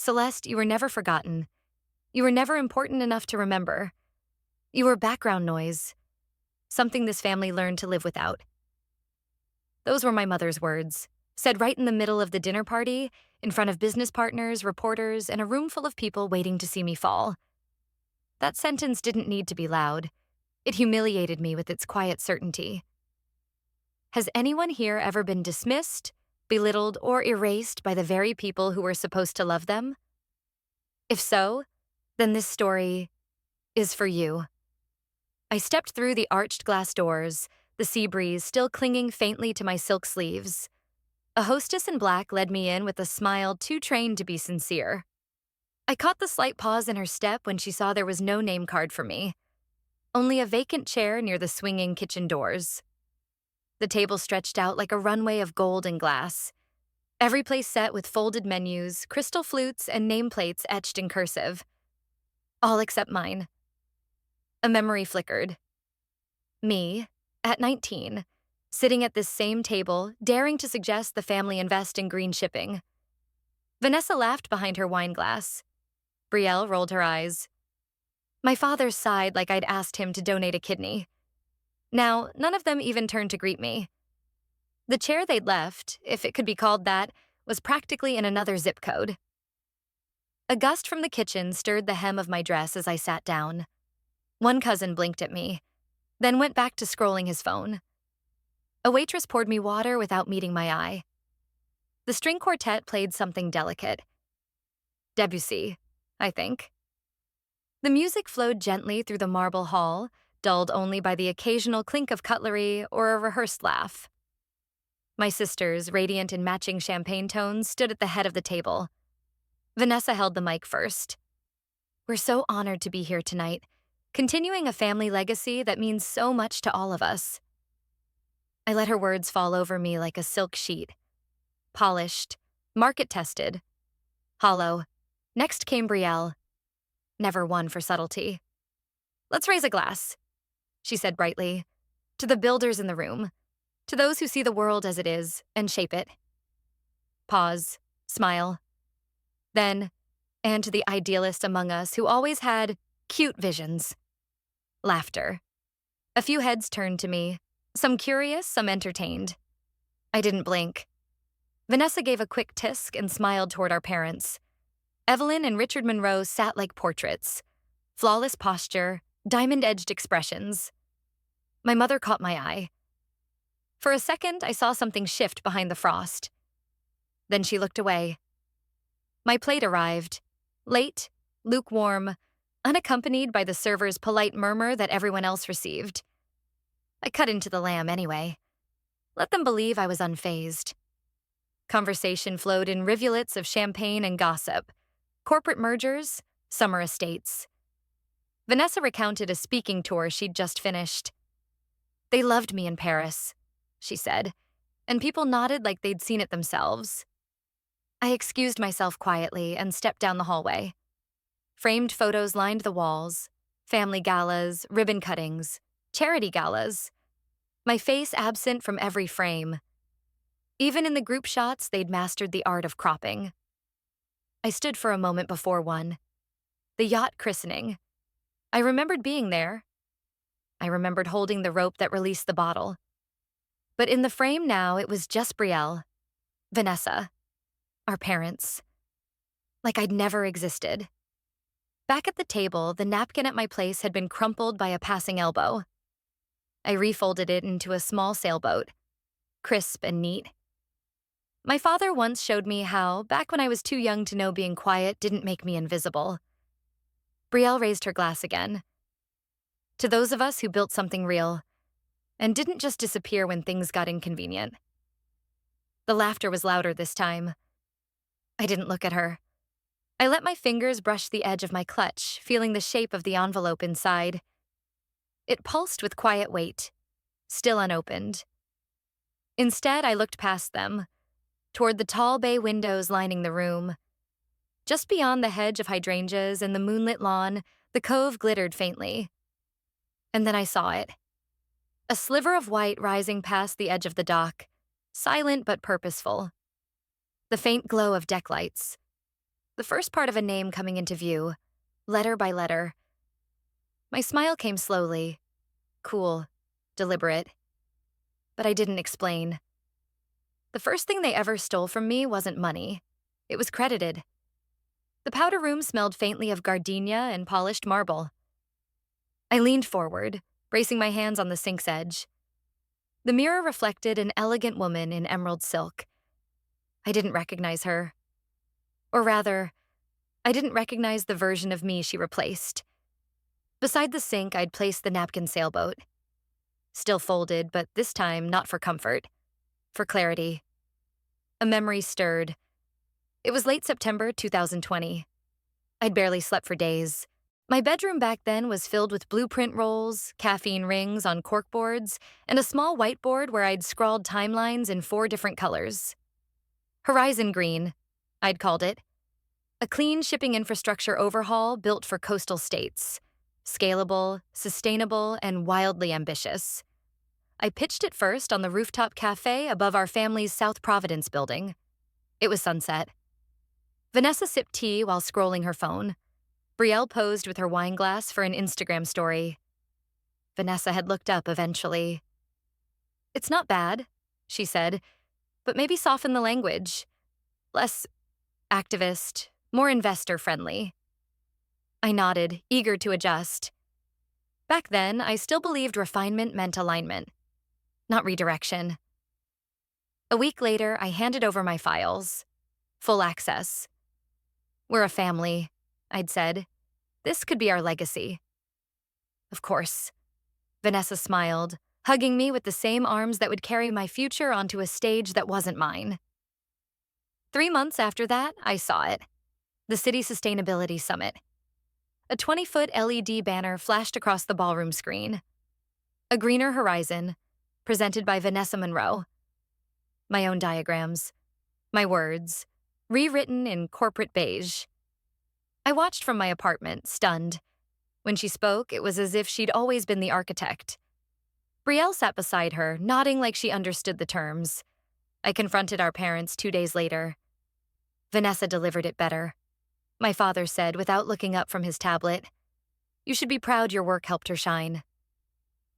Celeste, you were never forgotten. You were never important enough to remember. You were background noise, something this family learned to live without. Those were my mother's words, said right in the middle of the dinner party, in front of business partners, reporters, and a room full of people waiting to see me fall. That sentence didn't need to be loud. It humiliated me with its quiet certainty. Has anyone here ever been dismissed, belittled, or erased by the very people who were supposed to love them? If so, then this story is for you. I stepped through the arched glass doors, the sea breeze still clinging faintly to my silk sleeves. A hostess in black led me in with a smile too trained to be sincere. I caught the slight pause in her step when she saw there was no name card for me, only a vacant chair near the swinging kitchen doors. The table stretched out like a runway of gold and glass, every place set with folded menus, crystal flutes, and nameplates etched in cursive. All except mine. A memory flickered. Me, at 19, sitting at this same table, daring to suggest the family invest in green shipping. Vanessa laughed behind her wine glass. Brielle rolled her eyes. My father sighed like I'd asked him to donate a kidney. Now, none of them even turned to greet me. The chair they'd left, if it could be called that, was practically in another zip code. A gust from the kitchen stirred the hem of my dress as I sat down. One cousin blinked at me, then went back to scrolling his phone. A waitress poured me water without meeting my eye. The string quartet played something delicate. Debussy, I think. The music flowed gently through the marble hall, dulled only by the occasional clink of cutlery or a rehearsed laugh. My sisters, radiant in matching champagne tones, stood at the head of the table. Vanessa held the mic first. We're so honored to be here tonight, continuing a family legacy that means so much to all of us. I let her words fall over me like a silk sheet. Polished, market-tested, hollow. Next came Brielle. Never one for subtlety. Let's raise a glass, she said brightly, to the builders in the room, to those who see the world as it is and shape it. Pause, smile. Then, and to the idealist among us who always had cute visions. Laughter. A few heads turned to me, some curious, some entertained. I didn't blink. Vanessa gave a quick tisk and smiled toward our parents. Evelyn and Richard Monroe sat like portraits. Flawless posture, diamond-edged expressions. My mother caught my eye. For a second, I saw something shift behind the frost. Then she looked away. My plate arrived, late, lukewarm, unaccompanied by the server's polite murmur that everyone else received. I cut into the lamb anyway. Let them believe I was unfazed. Conversation flowed in rivulets of champagne and gossip, corporate mergers, summer estates. Vanessa recounted a speaking tour she'd just finished. They loved me in Paris, she said, and people nodded like they'd seen it themselves. I excused myself quietly and stepped down the hallway. Framed photos lined the walls, family galas, ribbon cuttings, charity galas. My face absent from every frame. Even in the group shots, they'd mastered the art of cropping. I stood for a moment before one. The yacht christening. I remembered being there. I remembered holding the rope that released the bottle. But in the frame now, it was just Brielle, Vanessa, our parents. Like I'd never existed. Back at the table, the napkin at my place had been crumpled by a passing elbow. I refolded it into a small sailboat, crisp and neat. My father once showed me how, back when I was too young to know being quiet didn't make me invisible. Brielle raised her glass again. To those of us who built something real, and didn't just disappear when things got inconvenient. The laughter was louder this time. I didn't look at her. I let my fingers brush the edge of my clutch, feeling the shape of the envelope inside. It pulsed with quiet weight, still unopened. Instead, I looked past them, toward the tall bay windows lining the room. Just beyond the hedge of hydrangeas and the moonlit lawn, the cove glittered faintly. And then I saw it. A sliver of white rising past the edge of the dock, silent but purposeful. The faint glow of deck lights. The first part of a name coming into view, letter by letter. My smile came slowly, cool, deliberate. But I didn't explain. The first thing they ever stole from me wasn't money. It was credited. The powder room smelled faintly of gardenia and polished marble. I leaned forward, bracing my hands on the sink's edge. The mirror reflected an elegant woman in emerald silk. I didn't recognize her. Or rather, I didn't recognize the version of me she replaced. Beside the sink, I'd placed the napkin sailboat. Still folded, but this time not for comfort, for clarity. A memory stirred. It was late September 2020. I'd barely slept for days. My bedroom back then was filled with blueprint rolls, caffeine rings on corkboards, and a small whiteboard where I'd scrawled timelines in 4 different colors. Horizon Green, I'd called it. A clean shipping infrastructure overhaul built for coastal states. Scalable, sustainable, and wildly ambitious. I pitched it first on the rooftop cafe above our family's South Providence building. It was sunset. Vanessa sipped tea while scrolling her phone. Brielle posed with her wine glass for an Instagram story. Vanessa had looked up eventually. "It's not bad," she said, "but maybe soften the language. Less activist, more investor-friendly." I nodded, eager to adjust. Back then, I still believed refinement meant alignment, not redirection. A week later, I handed over my files. Full access. "We're a family," I'd said. "This could be our legacy." "Of course." Vanessa smiled, hugging me with the same arms that would carry my future onto a stage that wasn't mine. 3 months after that, I saw it. The City Sustainability Summit. A 20-foot LED banner flashed across the ballroom screen. A greener horizon, presented by Vanessa Monroe. My own diagrams. My words, rewritten in corporate beige. I watched from my apartment, stunned. When she spoke, it was as if she'd always been the architect. Brielle sat beside her, nodding like she understood the terms. I confronted our parents 2 days later. Vanessa delivered it better. My father said without looking up from his tablet, "You should be proud your work helped her shine."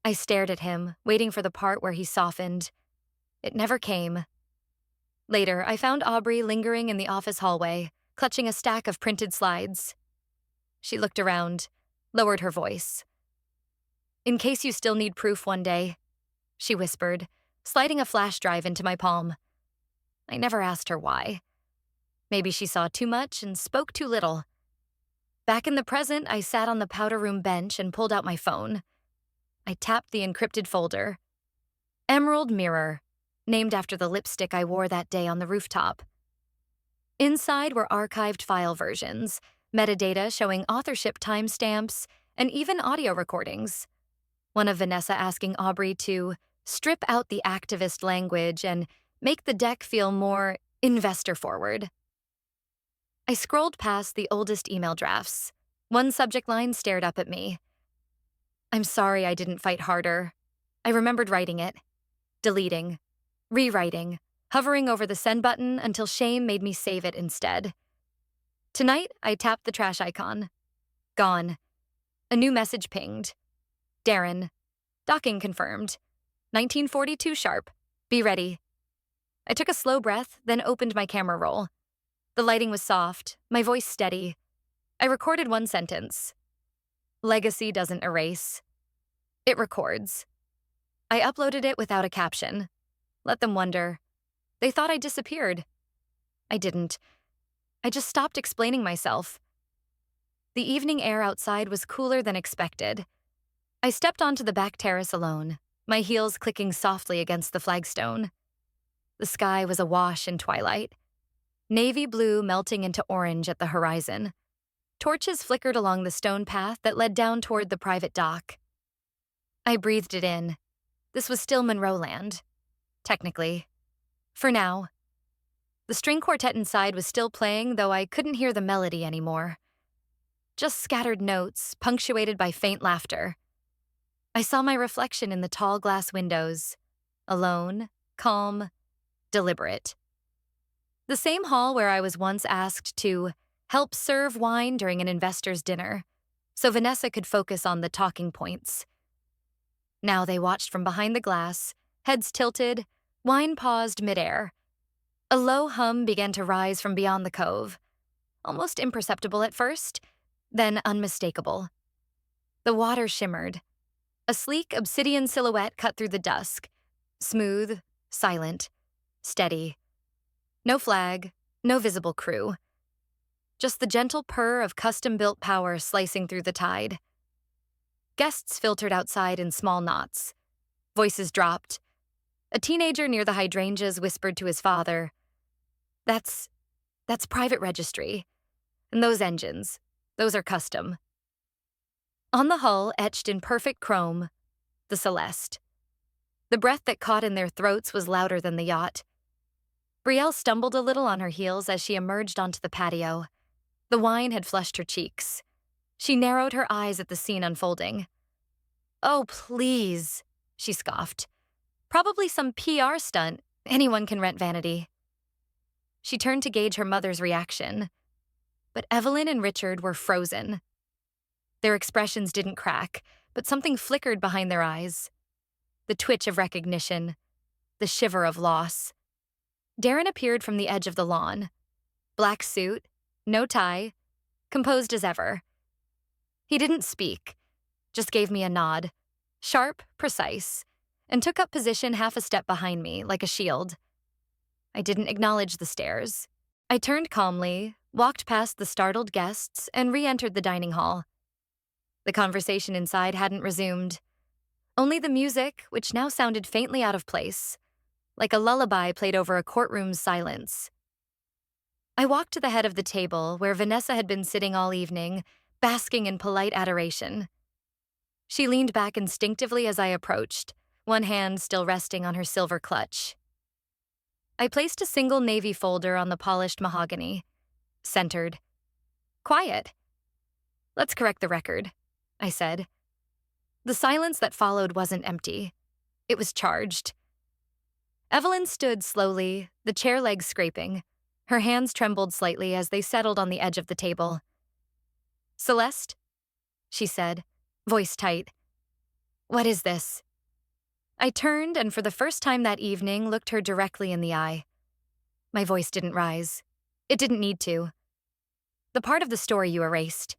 I stared at him, waiting for the part where he softened. It never came. Later, I found Aubrey lingering in the office hallway, clutching a stack of printed slides. She looked around, lowered her voice. "In case you still need proof one day," she whispered, sliding a flash drive into my palm. I never asked her why. Maybe she saw too much and spoke too little. Back in the present, I sat on the powder room bench and pulled out my phone. I tapped the encrypted folder. Emerald Mirror, named after the lipstick I wore that day on the rooftop. Inside were archived file versions, metadata showing authorship timestamps, and even audio recordings. One of Vanessa asking Aubrey to strip out the activist language and make the deck feel more investor-forward. I scrolled past the oldest email drafts. One subject line stared up at me. "I'm sorry I didn't fight harder." I remembered writing it. Deleting. Rewriting. Hovering over the send button until shame made me save it instead. Tonight, I tapped the trash icon. Gone. A new message pinged. "Darren. Docking confirmed. 1942 sharp. Be ready." I took a slow breath, then opened my camera roll. The lighting was soft, my voice steady. I recorded one sentence. "Legacy doesn't erase. It records." I uploaded it without a caption. Let them wonder. They thought I disappeared. I didn't. I just stopped explaining myself. The evening air outside was cooler than expected. I stepped onto the back terrace alone, my heels clicking softly against the flagstone. The sky was awash in twilight. Navy blue melting into orange at the horizon. Torches flickered along the stone path that led down toward the private dock. I breathed it in. This was still Monroe land. Technically. For now. The string quartet inside was still playing, though I couldn't hear the melody anymore. Just scattered notes, punctuated by faint laughter. I saw my reflection in the tall glass windows. Alone, calm, deliberate. The same hall where I was once asked to help serve wine during an investor's dinner, so Vanessa could focus on the talking points. Now they watched from behind the glass, heads tilted, wine paused midair. A low hum began to rise from beyond the cove, almost imperceptible at first, then unmistakable. The water shimmered. A sleek obsidian silhouette cut through the dusk, smooth, silent, steady. No flag, no visible crew. Just the gentle purr of custom-built power slicing through the tide. Guests filtered outside in small knots. Voices dropped. A teenager near the hydrangeas whispered to his father, That's private registry. And those engines, those are custom." On the hull, etched in perfect chrome, the Celeste. The breath that caught in their throats was louder than the yacht. Brielle stumbled a little on her heels as she emerged onto the patio. The wine had flushed her cheeks. She narrowed her eyes at the scene unfolding. "Oh, please," she scoffed. "Probably some PR stunt. Anyone can rent vanity." She turned to gauge her mother's reaction. But Evelyn and Richard were frozen. Their expressions didn't crack, but something flickered behind their eyes. The twitch of recognition, the shiver of loss. Darren appeared from the edge of the lawn. Black suit, no tie, composed as ever. He didn't speak, just gave me a nod, sharp, precise, and took up position half a step behind me, like a shield. I didn't acknowledge the stares. I turned calmly, walked past the startled guests, and re-entered the dining hall. The conversation inside hadn't resumed. Only the music, which now sounded faintly out of place, like a lullaby played over a courtroom's silence. I walked to the head of the table where Vanessa had been sitting all evening, basking in polite adoration. She leaned back instinctively as I approached, one hand still resting on her silver clutch. I placed a single navy folder on the polished mahogany. Centered. Quiet. "Let's correct the record," I said. The silence that followed wasn't empty. It was charged. Evelyn stood slowly, the chair legs scraping. Her hands trembled slightly as they settled on the edge of the table. "Celeste," she said, voice tight. "What is this?" I turned and for the first time that evening looked her directly in the eye. My voice didn't rise. It didn't need to. "The part of the story you erased."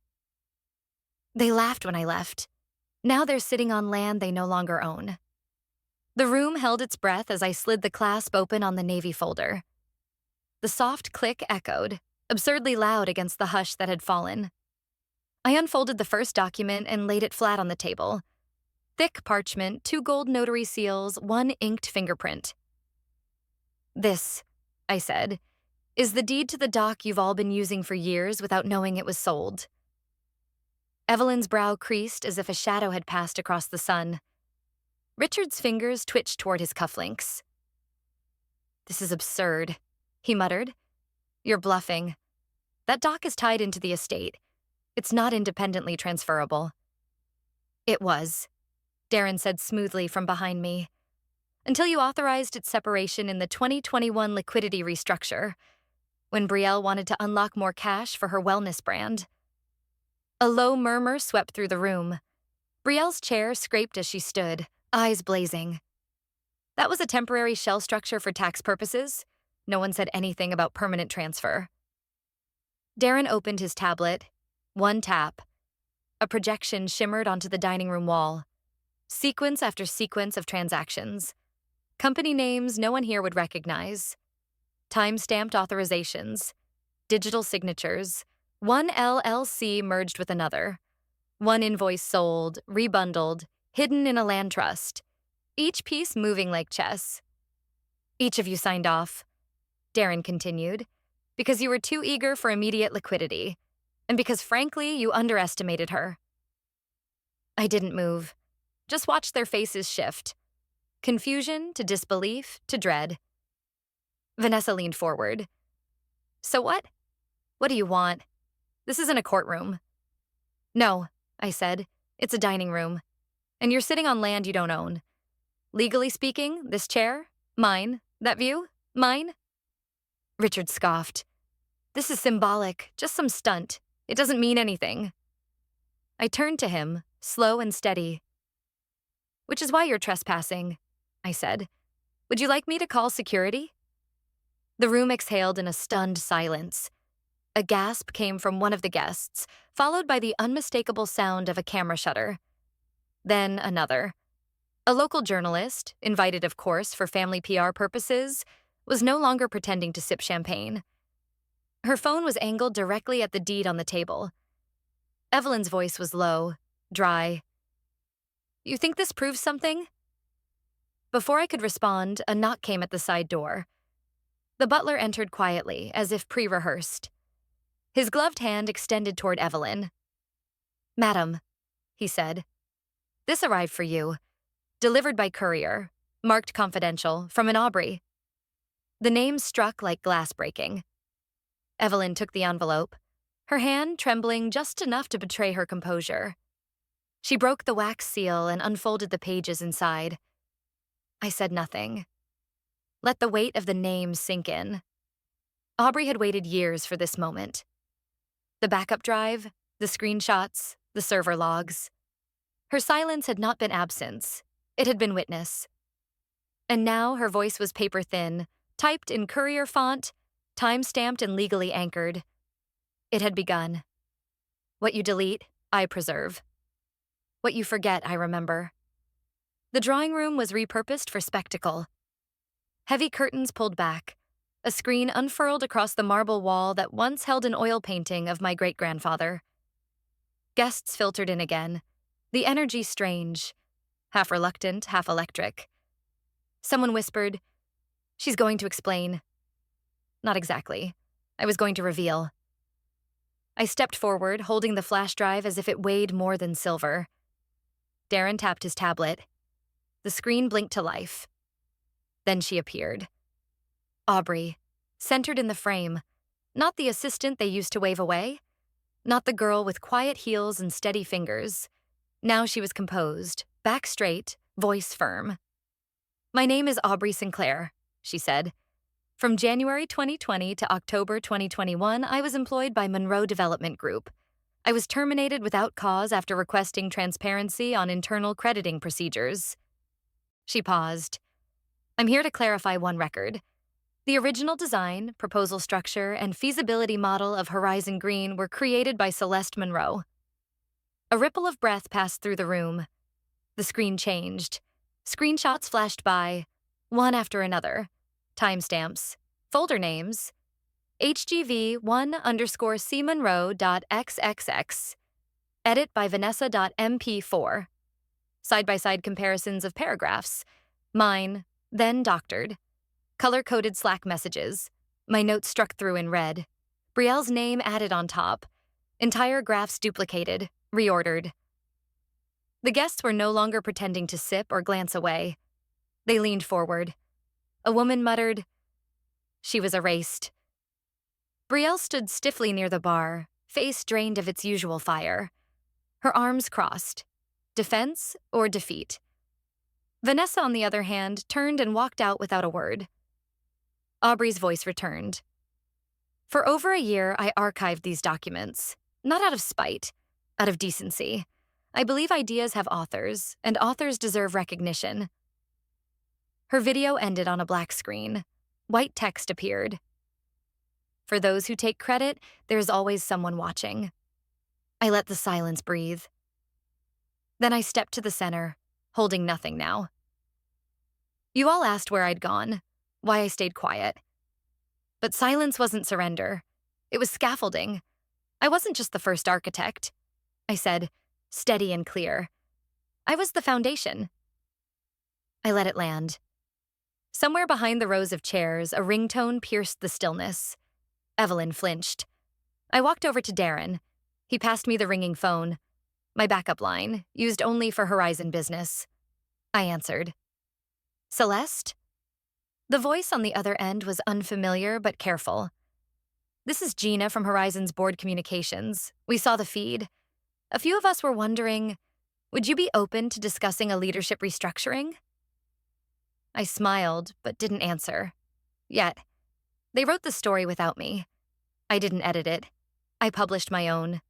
They laughed when I left. Now they're sitting on land they no longer own. The room held its breath as I slid the clasp open on the navy folder. The soft click echoed, absurdly loud against the hush that had fallen. I unfolded the first document and laid it flat on the table. Thick parchment, 2 gold notary seals, 1 inked fingerprint. "This," I said, "is the deed to the dock you've all been using for years without knowing it was sold." Evelyn's brow creased as if a shadow had passed across the sun. Richard's fingers twitched toward his cufflinks. "This is absurd," he muttered. "You're bluffing. That dock is tied into the estate. It's not independently transferable." "It was," Darren said smoothly from behind me, "until you authorized its separation in the 2021 liquidity restructure, when Brielle wanted to unlock more cash for her wellness brand." A low murmur swept through the room. Brielle's chair scraped as she stood, eyes blazing. "That was a temporary shell structure for tax purposes. No one said anything about permanent transfer." Darren opened his tablet. One tap. A projection shimmered onto the dining room wall. Sequence after sequence of transactions. Company names no one here would recognize. Time-stamped authorizations. Digital signatures. One LLC merged with another. One invoice sold, rebundled, hidden in a land trust. Each piece moving like chess. "Each of you signed off," Darren continued, "because you were too eager for immediate liquidity, and because, frankly, you underestimated her." I didn't move. Just watched their faces shift. Confusion to disbelief to dread. Vanessa leaned forward. "So what? What do you want? This isn't a courtroom." "No," I said. "It's a dining room. And you're sitting on land you don't own. Legally speaking, this chair, mine. That view, mine." Richard scoffed. This is symbolic, just some stunt. It doesn't mean anything. I turned to him, slow and steady. Which is why you're trespassing, I said. Would you like me to call security? The room exhaled in a stunned silence. A gasp came from one of the guests, followed by the unmistakable sound of a camera shutter. Then another. A local journalist, invited of course for family PR purposes, was no longer pretending to sip champagne. Her phone was angled directly at the deed on the table. Evelyn's voice was low, dry. You think this proves something? Before I could respond, a knock came at the side door. The butler entered quietly, as if pre-rehearsed. His gloved hand extended toward Evelyn. Madam, he said, this arrived for you. Delivered by courier, marked confidential, from an Aubrey. The name struck like glass breaking. Evelyn took the envelope, her hand trembling just enough to betray her composure. She broke the wax seal and unfolded the pages inside. I said nothing. Let the weight of the name sink in. Aubrey had waited years for this moment. The backup drive, the screenshots, the server logs. Her silence had not been absence. It had been witness. And now her voice was paper-thin, typed in courier font, time-stamped and legally anchored. It had begun. What you delete, I preserve. What you forget, I remember. The drawing room was repurposed for spectacle. Heavy curtains pulled back, a screen unfurled across the marble wall that once held an oil painting of my great-grandfather. Guests filtered in again, the energy strange, half reluctant, half electric. Someone whispered, she's going to explain. Not exactly. I was going to reveal. I stepped forward, holding the flash drive as if it weighed more than silver. Darren tapped his tablet. The screen blinked to life. Then she appeared. Aubrey, centered in the frame, not the assistant they used to wave away, not the girl with quiet heels and steady fingers. Now she was composed, back straight, voice firm. My name is Aubrey Sinclair, she said. From January 2020 to October 2021, I was employed by Monroe Development Group. I was terminated without cause after requesting transparency on internal crediting procedures. She paused. I'm here to clarify one record. The original design, proposal structure, and feasibility model of Horizon Green were created by Celeste Monroe. A ripple of breath passed through the room. The screen changed. Screenshots flashed by, one after another. Timestamps, folder names, HGV1_CMonroe.xxx, edit by Vanessa.mp4, side-by-side comparisons of paragraphs, mine, then doctored, color-coded Slack messages, my notes struck through in red, Brielle's name added on top, entire graphs duplicated, reordered. The guests were no longer pretending to sip or glance away. They leaned forward. A woman muttered, she was erased. Brielle stood stiffly near the bar, face drained of its usual fire. Her arms crossed. Defense or defeat? Vanessa, on the other hand, turned and walked out without a word. Aubrey's voice returned. For over a year, I archived these documents, not out of spite, out of decency. I believe ideas have authors, and authors deserve recognition. Her video ended on a black screen. White text appeared. For those who take credit, there's always someone watching. I let the silence breathe. Then I stepped to the center, holding nothing now. You all asked where I'd gone, why I stayed quiet. But silence wasn't surrender. It was scaffolding. I wasn't just the first architect. I said, steady and clear. I was the foundation. I let it land. Somewhere behind the rows of chairs, a ringtone pierced the stillness. Evelyn flinched. I walked over to Darren. He passed me the ringing phone. My backup line, used only for Horizon business. I answered. Celeste? The voice on the other end was unfamiliar but careful. This is Gina from Horizon's board communications. We saw the feed. A few of us were wondering, would you be open to discussing a leadership restructuring? I smiled, but didn't answer. Yet, they wrote the story without me. I didn't edit it. I published my own.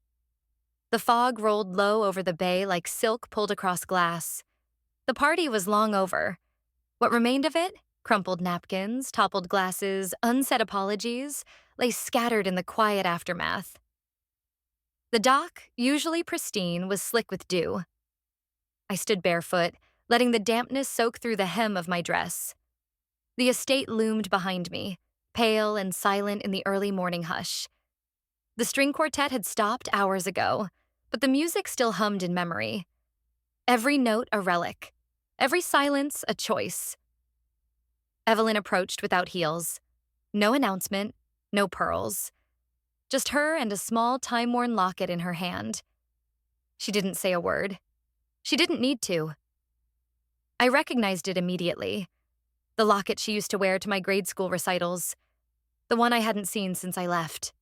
The fog rolled low over the bay like silk pulled across glass. The party was long over. What remained of it, crumpled napkins, toppled glasses, unsaid apologies, lay scattered in the quiet aftermath. The dock, usually pristine, was slick with dew. I stood barefoot, letting the dampness soak through the hem of my dress. The estate loomed behind me, pale and silent in the early morning hush. The string quartet had stopped hours ago, but the music still hummed in memory. Every note a relic, every silence a choice. Evelyn approached without heels. No announcement, no pearls. Just her and a small, time-worn locket in her hand. She didn't say a word. She didn't need to. I recognized it immediately. The locket she used to wear to my grade school recitals. The one I hadn't seen since I left.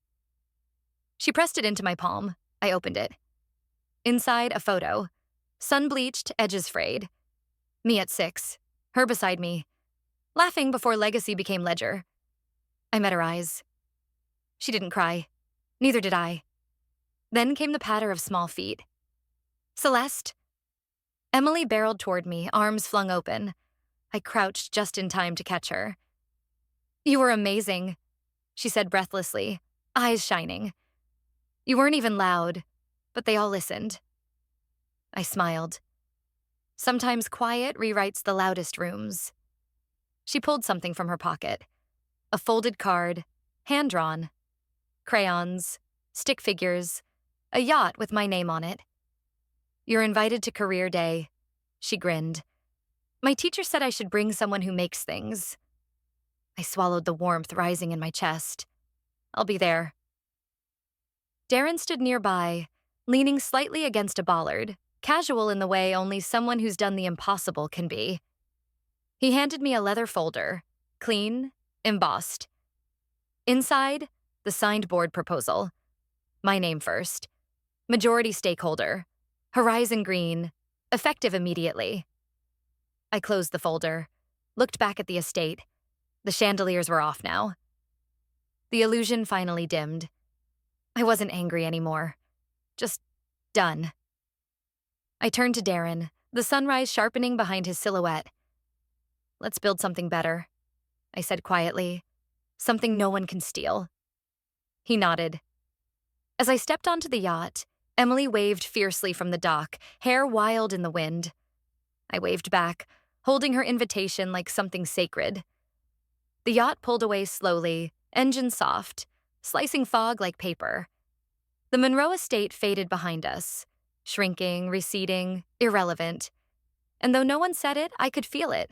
She pressed it into my palm. I opened it. Inside, a photo. Sun-bleached, edges frayed. Me at 6. Her beside me. Laughing before legacy became ledger. I met her eyes. She didn't cry. Neither did I. Then came the patter of small feet. Celeste? Emily barreled toward me, arms flung open. I crouched just in time to catch her. You were amazing, she said breathlessly, eyes shining. You weren't even loud, but they all listened. I smiled. Sometimes quiet rewrites the loudest rooms. She pulled something from her pocket. A folded card, hand-drawn. Crayons, stick figures, a yacht with my name on it. You're invited to career day, she grinned. My teacher said I should bring someone who makes things. I swallowed the warmth rising in my chest. I'll be there. Darren stood nearby, leaning slightly against a bollard, casual in the way only someone who's done the impossible can be. He handed me a leather folder, clean, embossed. Inside, the signed board proposal. My name first. Majority stakeholder. Horizon green. Effective immediately. I closed the folder, looked back at the estate. The chandeliers were off now. The illusion finally dimmed. I wasn't angry anymore. Just done. I turned to Darren, the sunrise sharpening behind his silhouette. Let's build something better, I said quietly. Something no one can steal. He nodded. As I stepped onto the yacht, Emily waved fiercely from the dock, hair wild in the wind. I waved back, holding her invitation like something sacred. The yacht pulled away slowly, engine soft, slicing fog like paper. The Monroe estate faded behind us, shrinking, receding, irrelevant. And though no one said it, I could feel it.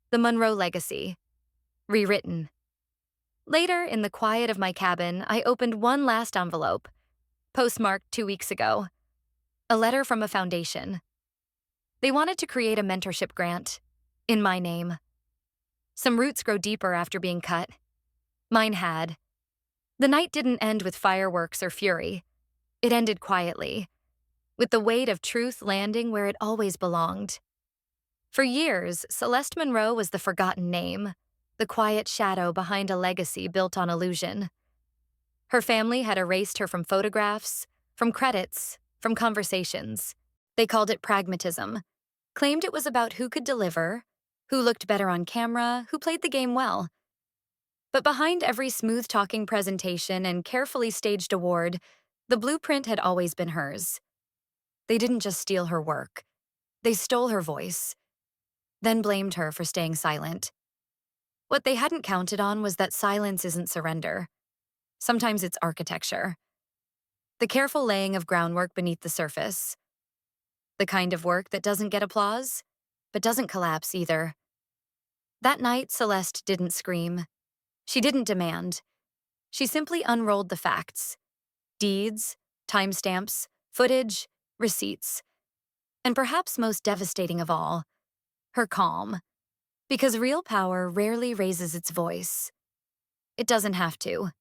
The Monroe legacy. Rewritten. Later, in the quiet of my cabin, I opened one last envelope, postmarked 2 weeks ago. A letter from a foundation. They wanted to create a mentorship grant, in my name. Some roots grow deeper after being cut. Mine had. The night didn't end with fireworks or fury. It ended quietly, with the weight of truth landing where it always belonged. For years, Celeste Monroe was the forgotten name, the quiet shadow behind a legacy built on illusion. Her family had erased her from photographs, from credits, from conversations. They called it pragmatism, claimed it was about who could deliver, who looked better on camera, who played the game well. But behind every smooth-talking presentation and carefully staged award, the blueprint had always been hers. They didn't just steal her work. They stole her voice, then blamed her for staying silent. What they hadn't counted on was that silence isn't surrender. Sometimes it's architecture. The careful laying of groundwork beneath the surface. The kind of work that doesn't get applause, but doesn't collapse either. That night, Celeste didn't scream. She didn't demand. She simply unrolled the facts. Deeds, timestamps, footage, receipts. And perhaps most devastating of all, her calm. Because real power rarely raises its voice. It doesn't have to.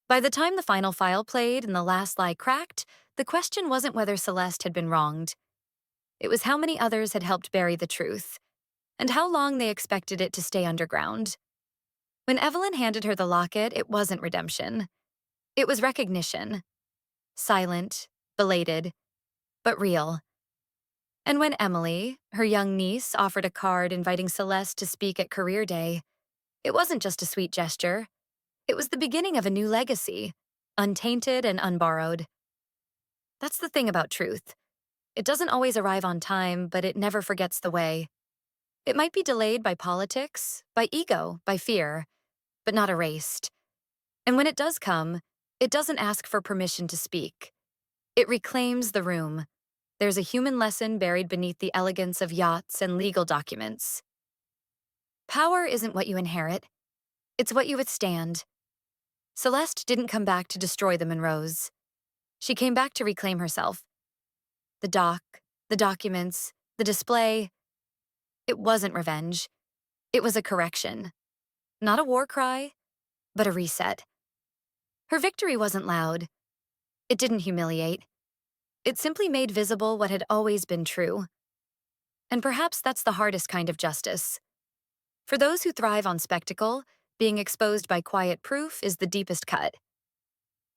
By the time the final file played and the last lie cracked, the question wasn't whether Celeste had been wronged. It was how many others had helped bury the truth, and how long they expected it to stay underground. When Evelyn handed her the locket, it wasn't redemption. It was recognition. Silent, belated, but real. And when Emily, her young niece, offered a card inviting Celeste to speak at Career Day, it wasn't just a sweet gesture. It was the beginning of a new legacy, untainted and unborrowed. That's the thing about truth. It doesn't always arrive on time, but it never forgets the way. It might be delayed by politics, by ego, by fear, but not erased. And when it does come, it doesn't ask for permission to speak. It reclaims the room. There's a human lesson buried beneath the elegance of yachts and legal documents. Power isn't what you inherit. It's what you withstand. Celeste didn't come back to destroy the Monroes. She came back to reclaim herself. The doc, the documents, the display. It wasn't revenge. It was a correction. Not a war cry, but a reset. Her victory wasn't loud. It didn't humiliate. It simply made visible what had always been true. And perhaps that's the hardest kind of justice. For those who thrive on spectacle, being exposed by quiet proof is the deepest cut.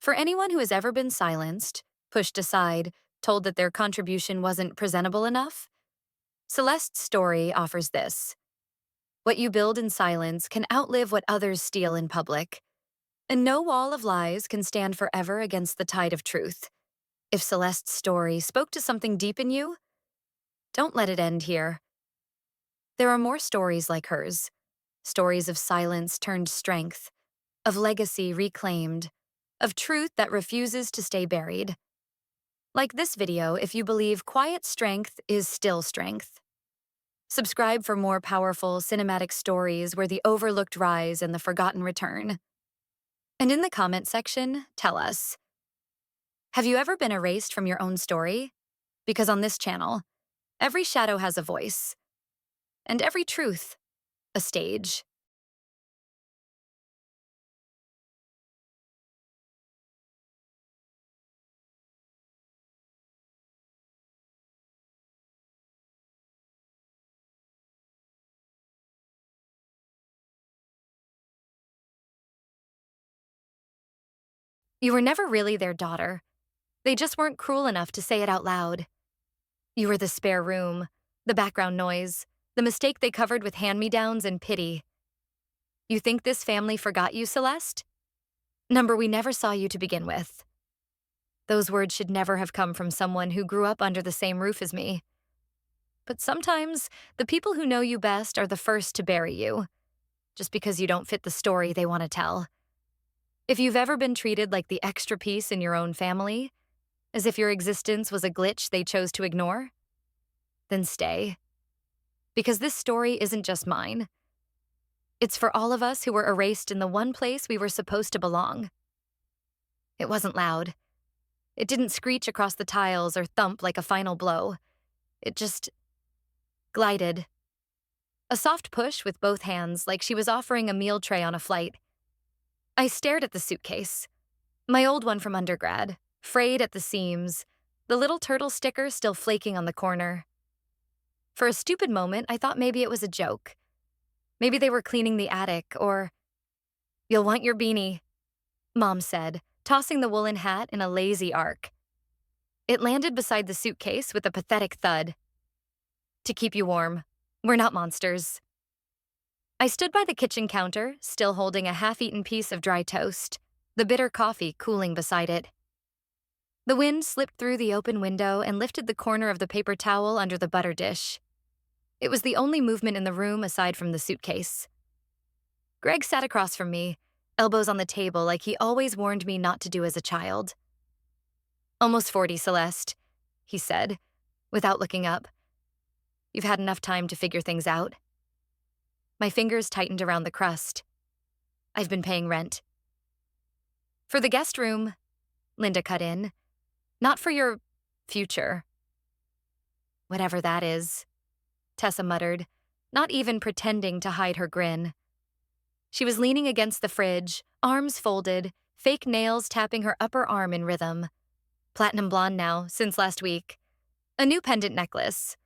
For anyone who has ever been silenced, pushed aside, told that their contribution wasn't presentable enough, Celeste's story offers this. What you build in silence can outlive what others steal in public. And no wall of lies can stand forever against the tide of truth. If Celeste's story spoke to something deep in you, don't let it end here. There are more stories like hers. Stories of silence turned strength, of legacy reclaimed, of truth that refuses to stay buried. Like this video if you believe quiet strength is still strength. Subscribe for more powerful cinematic stories where the overlooked rise and the forgotten return. And in the comment section, tell us, have you ever been erased from your own story? Because on this channel, every shadow has a voice, and every truth, a stage. You were never really their daughter. They just weren't cruel enough to say it out loud. You were the spare room, the background noise, the mistake they covered with hand-me-downs and pity. You think this family forgot you, Celeste? Number we never saw you to begin with. Those words should never have come from someone who grew up under the same roof as me. But sometimes, the people who know you best are the first to bury you, just because you don't fit the story they want to tell. If you've ever been treated like the extra piece in your own family, as if your existence was a glitch they chose to ignore, then stay. Because this story isn't just mine. It's for all of us who were erased in the one place we were supposed to belong. It wasn't loud. It didn't screech across the tiles or thump like a final blow. It just glided. A soft push with both hands, like she was offering a meal tray on a flight. I stared at the suitcase. My old one from undergrad, frayed at the seams, the little turtle sticker still flaking on the corner. For a stupid moment, I thought maybe it was a joke. Maybe they were cleaning the attic, or, "You'll want your beanie," Mom said, tossing the woolen hat in a lazy arc. It landed beside the suitcase with a pathetic thud. To keep you warm. We're not monsters. I stood by the kitchen counter, still holding a half-eaten piece of dry toast, the bitter coffee cooling beside it. The wind slipped through the open window and lifted the corner of the paper towel under the butter dish. It was the only movement in the room aside from the suitcase. Greg sat across from me, elbows on the table like he always warned me not to do as a child. "Almost 40, Celeste," he said, without looking up. "You've had enough time to figure things out." My fingers tightened around the crust. "I've been paying rent." "For the guest room," Linda cut in. "Not for your future." "Whatever that is," Tessa muttered, not even pretending to hide her grin. She was leaning against the fridge, arms folded, fake nails tapping her upper arm in rhythm. Platinum blonde now, since last week. A new pendant necklace.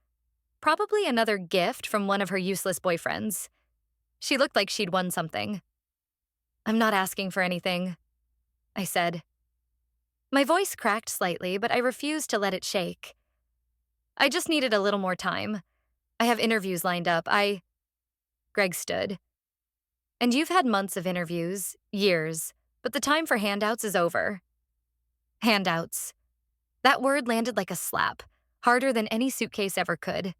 Probably another gift from one of her useless boyfriends. She looked like she'd won something. "I'm not asking for anything." I said. My voice cracked slightly, but I refused to let it shake. I just needed a little more time. I have interviews lined up. Greg stood. And you've had months of interviews, years, but the time for handouts is over. Handouts. That word landed like a slap, harder than any suitcase ever could.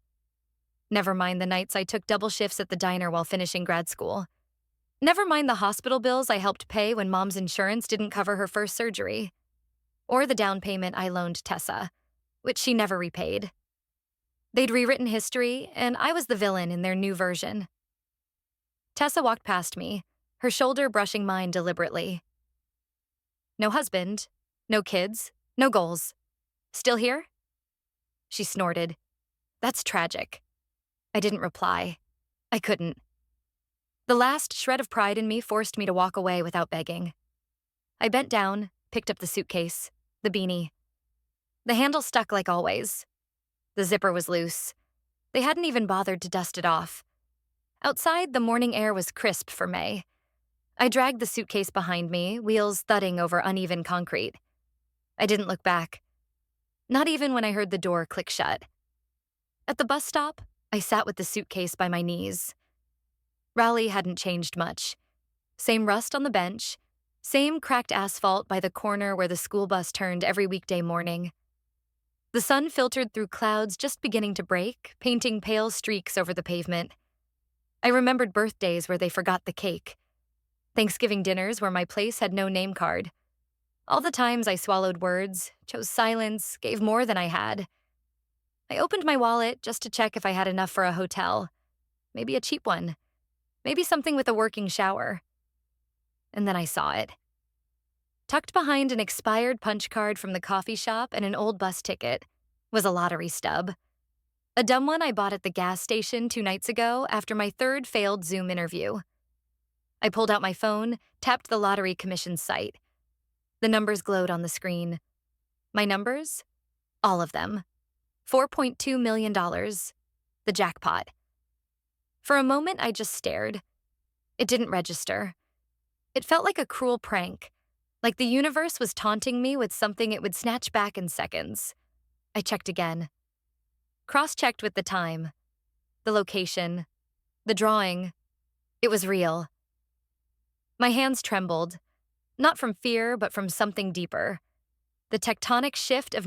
Never mind the nights I took double shifts at the diner while finishing grad school. Never mind the hospital bills I helped pay when mom's insurance didn't cover her first surgery. Or the down payment I loaned Tessa, which she never repaid. They'd rewritten history, and I was the villain in their new version. Tessa walked past me, her shoulder brushing mine deliberately. No husband, no kids, no goals. Still here? She snorted. That's tragic. I didn't reply. I couldn't. The last shred of pride in me forced me to walk away without begging. I bent down, picked up the suitcase, the beanie. The handle stuck like always. The zipper was loose. They hadn't even bothered to dust it off. Outside, the morning air was crisp for May. I dragged the suitcase behind me, wheels thudding over uneven concrete. I didn't look back. Not even when I heard the door click shut. At the bus stop, I sat with the suitcase by my knees. Raleigh hadn't changed much. Same rust on the bench, same cracked asphalt by the corner where the school bus turned every weekday morning. The sun filtered through clouds just beginning to break, painting pale streaks over the pavement. I remembered birthdays where they forgot the cake. Thanksgiving dinners where my place had no name card. All the times I swallowed words, chose silence, gave more than I had. I opened my wallet just to check if I had enough for a hotel. Maybe a cheap one. Maybe something with a working shower. And then I saw it. Tucked behind an expired punch card from the coffee shop and an old bus ticket was a lottery stub. A dumb one I bought at the gas station 2 nights ago after my third failed Zoom interview. I pulled out my phone, tapped the lottery commission's site. The numbers glowed on the screen. My numbers? All of them. $4.2 million. The jackpot. For a moment, I just stared. It didn't register. It felt like a cruel prank, like the universe was taunting me with something it would snatch back in seconds. I checked again. Cross-checked with the time, the location, the drawing. It was real. My hands trembled, not from fear, but from something deeper. The tectonic shift of